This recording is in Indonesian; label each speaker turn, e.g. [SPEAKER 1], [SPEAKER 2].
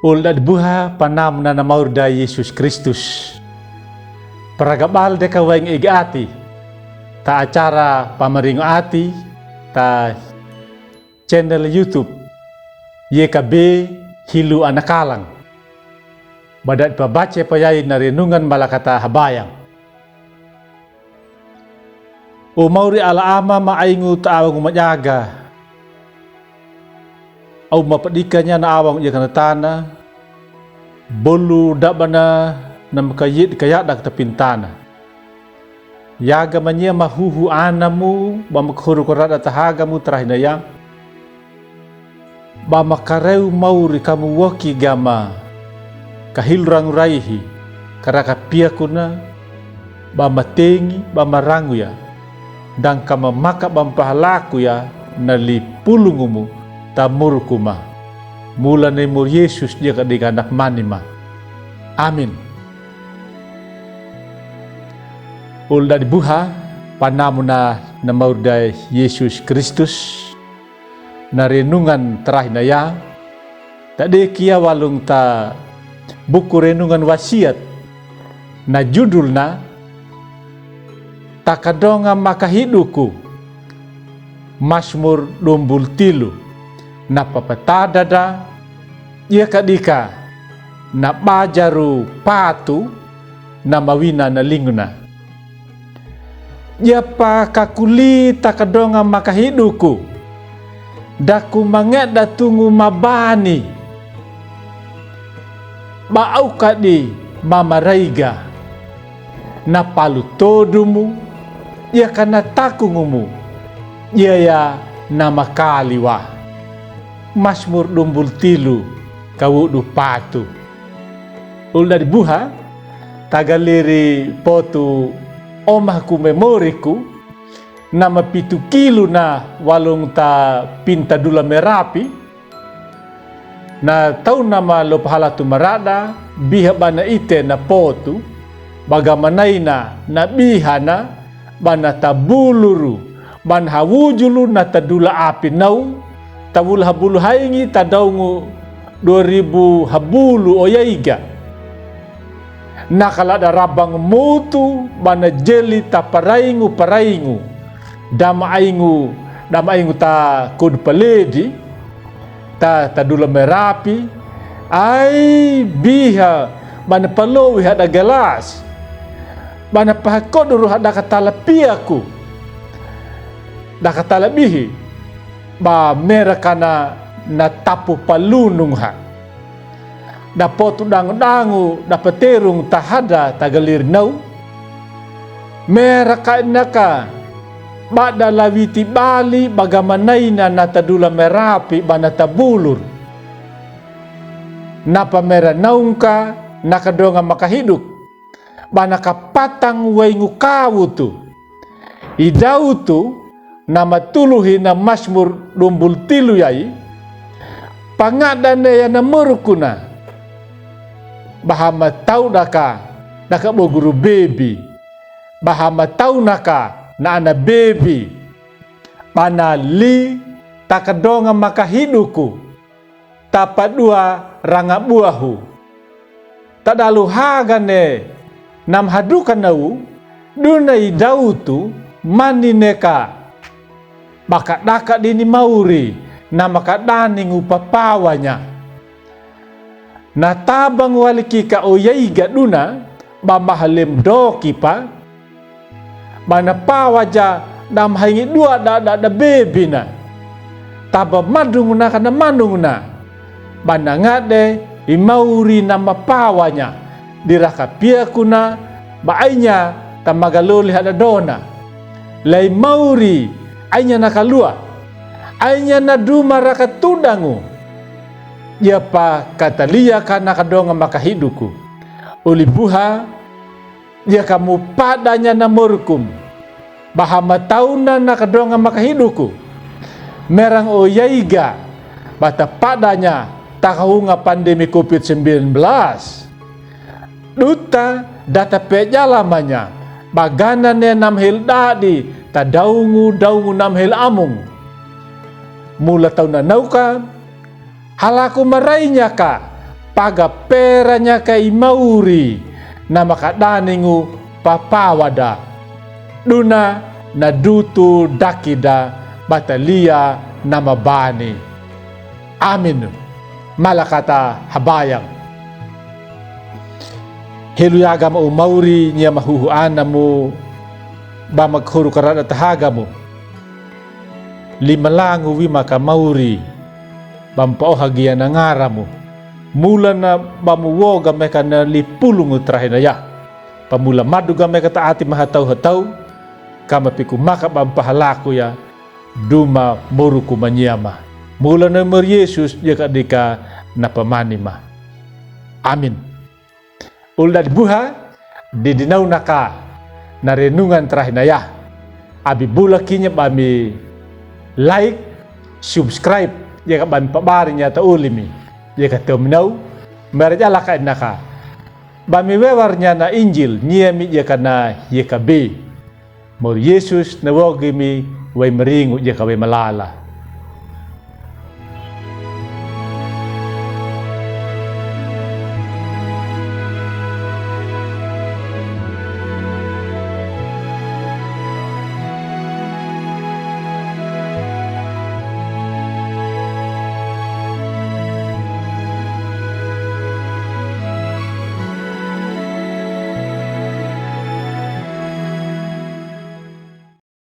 [SPEAKER 1] Ulda buha panam na namaurda Yesus Kristus. Paragabal deka waing ati. Ta acara pamaringo ati. Ta channel YouTube. YKB Hilu Anakalang. Badat pabace payay na renungan malakata habayang. O mauri alaama maaingu taawang umayaga. Au mapadikanya na awang iya kanatana. Bolu dabana na makayit kaya dak tapintana. Yaga manya mahuhu anamu bamakhuru-kurat atahagamu terahinayang. Bamakareu mauri kamu waki gama kahilrang raihi karaka piakuna bamatengi bamarangu ya dan kama maka bampahalaku ya nali pulungumu tamurkuma mula nemur Yesus dia kadikanak manima. Amin. Ulda dibuha panamuna namaurda Yesus Kristus na renungan terahinaya tadi kia walung ta buku renungan wasiat na judulna takadonga makahiduku Mazmur 23 na papatadada ia kadika na bajaru patu na mawina na linguna ia pa kakuli takadonga makahiduku daku mangeda tungu mabani baau kadi mamaraiga na palu todumu ia kana takungumu ia ya nama kaliwa. Mazmur 23 kawudu patu. Ulda dibuha tagaliri potu omahku memoriku nama 7 kilo na walung ta pinta dula merapi na tau nama lo pahala tu marada biha bana ite na potu bagamainaina na bihana bana tabuluru ban hawujulu na tadula api nau tabul habulu haingi tadaungu 2000 habulu oyaiga nakalada rabang mutu bana jeli taparaingu paraingu dama aingu ta kud paledi ta tadula merapi ai biha bana palowi hada gelas bana pahakoduru hada katala piaku da katala bihi ba merakana na tapu palunung ha da potu dangu da peterung tahada tagalir nau meraka naka bada lawiti bali bagamanaina na tadula merapi bana tabulur napa mera naungka nakadonga makahiduk bana kapatang waingu kawutu idautu nama tuluhi na Mazmur 23 yai pangadane ya namurukuna bahama tau naka boguru bebi bahama tau naka na ana bebi panali takadonga makahiduku tapadua ranga buahu tadalu hagane nam hadukan nau dunai dautu manineka baka daka dini mauri na makadani ngupapawanya na tabang waliki ka oyaiga duna bamahalim doki pa bana pawaja dam haingi dua da bebi na taba madung na kana mandung na bana ngade imauri na mapawanya diraka piakuna baainya tamagaloli hada dona lai mauri ainya nakalua ainya naduma raka tudangu ya pa katalia kana kadonga makahiduku ulibuha ya kamu padanya namurkum bahama tauna nakadonga makahiduku merang oyaiga bata padanya takahunga pandemi COVID-19 duta data peja lamanya bagana ne namhil dadi tadaungu namhil amung mula tauna nauka halaku marainya ka paga peranya kai mauri na makadaningu papawada duna na dutu dakida batalia na mabani. Amin. Malakata habayang. Heluyaga mo mauri niya mahuhuan mo ba maghuru karada tahaga mo. Lima langu wi maka mauri bampaohagia na ngara mo. Mula na bamuwoga meka na lipulungu trahinaya. Pamula maduga meka taati mahatau-hatau. Kama piku maka bampahalaku ya. Duma moruku manyama. Mula na mer Yesus jika dika na pamanima. Amin. Ulda dibuha di dinau naka na renungan trahinaya. Abi bula kinya bami like, subscribe jika bami pabarinya ta ulimi. Jika temenau mereka laka naka. Bami wewarnya na Injil niemi jika na yeka be. Mor Yesus na wogimi way meringu jika way malala.